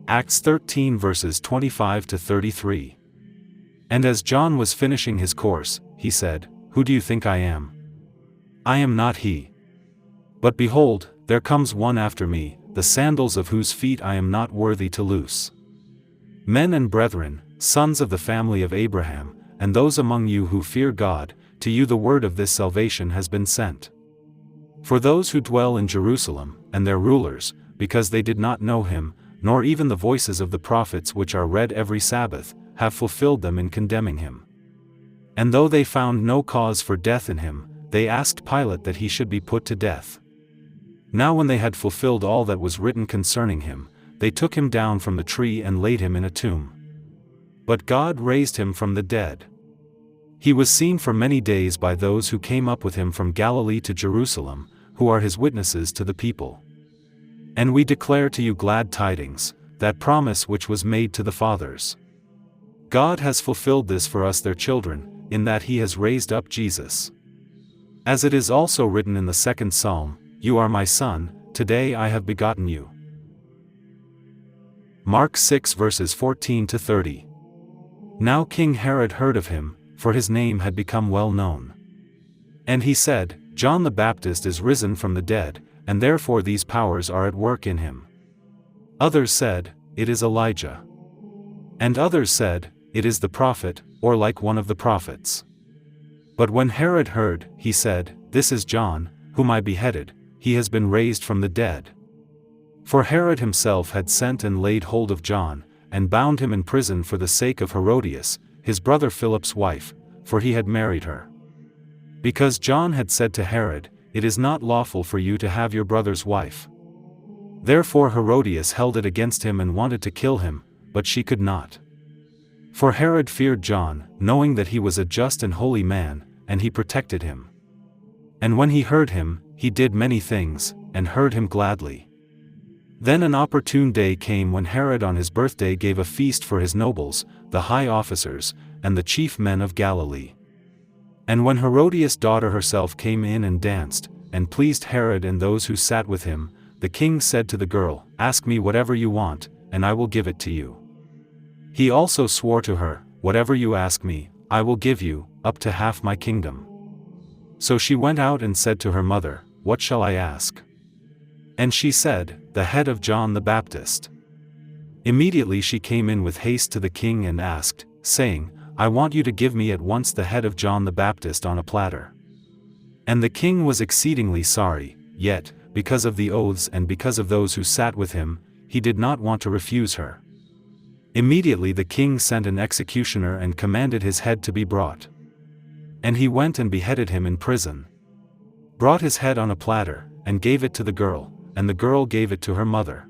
Acts 13 verses 25 to 33. And as John was finishing his course, he said, "Who do you think I am? I am not he. But behold, there comes one after me, the sandals of whose feet I am not worthy to loose. Men and brethren, sons of the family of Abraham, and those among you who fear God, to you the word of this salvation has been sent. For those who dwell in Jerusalem, and their rulers, because they did not know him, nor even the voices of the prophets which are read every Sabbath, have fulfilled them in condemning him. And though they found no cause for death in him, they asked Pilate that he should be put to death. Now when they had fulfilled all that was written concerning him, they took him down from the tree and laid him in a tomb. But God raised him from the dead. He was seen for many days by those who came up with him from Galilee to Jerusalem, who are his witnesses to the people. And we declare to you glad tidings, that promise which was made to the fathers. God has fulfilled this for us their children, in that he has raised up Jesus. As it is also written in the second psalm, "You are my son, today I have begotten you." Mark 6 verses 14 to 30. Now King Herod heard of him, for his name had become well known. And he said, "John the Baptist is risen from the dead, and therefore these powers are at work in him." Others said, "It is Elijah." And others said, "It is the prophet, or like one of the prophets." But when Herod heard, he said, "This is John, whom I beheaded, he has been raised from the dead." For Herod himself had sent and laid hold of John, and bound him in prison for the sake of Herodias, his brother Philip's wife, for he had married her. Because John had said to Herod, "It is not lawful for you to have your brother's wife." Therefore Herodias held it against him and wanted to kill him, but she could not. For Herod feared John, knowing that he was a just and holy man, and he protected him. And when he heard him, he did many things, and heard him gladly. Then an opportune day came when Herod on his birthday gave a feast for his nobles, the high officers, and the chief men of Galilee. And when Herodias' daughter herself came in and danced, and pleased Herod and those who sat with him, the king said to the girl, "Ask me whatever you want, and I will give it to you." He also swore to her, "Whatever you ask me, I will give you, up to half my kingdom." So she went out and said to her mother, "What shall I ask?" And she said, "The head of John the Baptist." Immediately she came in with haste to the king and asked, saying, "I want you to give me at once the head of John the Baptist on a platter." And the king was exceedingly sorry, yet, because of the oaths and because of those who sat with him, he did not want to refuse her. Immediately the king sent an executioner and commanded his head to be brought. And he went and beheaded him in prison. Brought his head on a platter, and gave it to the girl, and the girl gave it to her mother.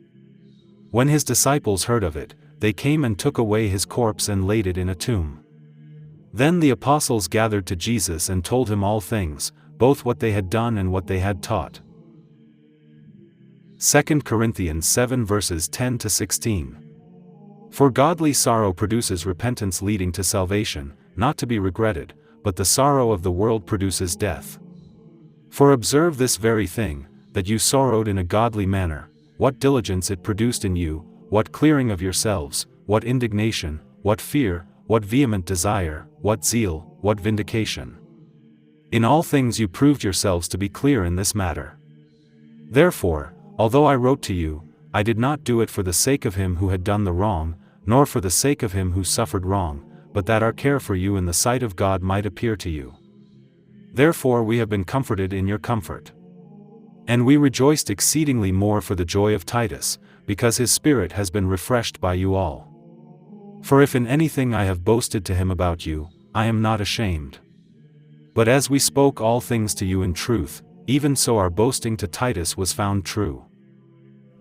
When his disciples heard of it, they came and took away his corpse and laid it in a tomb. Then the apostles gathered to Jesus and told him all things, both what they had done and what they had taught. 2 Corinthians 7 verses 10 to 16. For godly sorrow produces repentance leading to salvation, not to be regretted, but the sorrow of the world produces death. For observe this very thing, that you sorrowed in a godly manner, what diligence it produced in you, what clearing of yourselves, what indignation, what fear, what vehement desire, what zeal, what vindication. In all things you proved yourselves to be clear in this matter. Therefore, although I wrote to you, I did not do it for the sake of him who had done the wrong, nor for the sake of him who suffered wrong, but that our care for you in the sight of God might appear to you. Therefore we have been comforted in your comfort. And we rejoiced exceedingly more for the joy of Titus, because his spirit has been refreshed by you all. For if in anything I have boasted to him about you, I am not ashamed. But as we spoke all things to you in truth, even so our boasting to Titus was found true.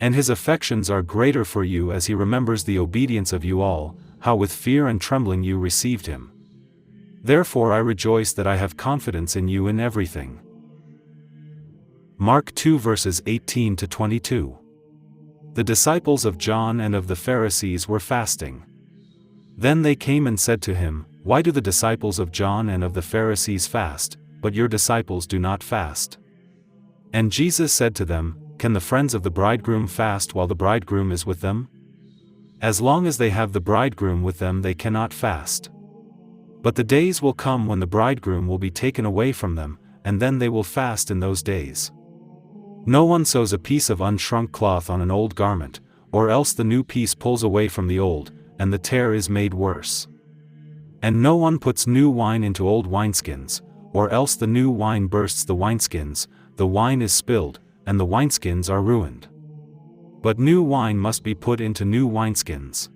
And his affections are greater for you as he remembers the obedience of you all, how with fear and trembling you received him. Therefore I rejoice that I have confidence in you in everything. Mark 2 verses 18 to 22. The disciples of John and of the Pharisees were fasting. Then they came and said to him, Why do the disciples of John and of the Pharisees fast, but your disciples do not fast? And Jesus said to them, Can the friends of the bridegroom fast while the bridegroom is with them? As long as they have the bridegroom with them they cannot fast. But the days will come when the bridegroom will be taken away from them, and then they will fast in those days. No one sews a piece of unshrunk cloth on an old garment, or else the new piece pulls away from the old, and the tear is made worse. And no one puts new wine into old wineskins, or else the new wine bursts the wineskins, the wine is spilled, and the wineskins are ruined. But new wine must be put into new wineskins.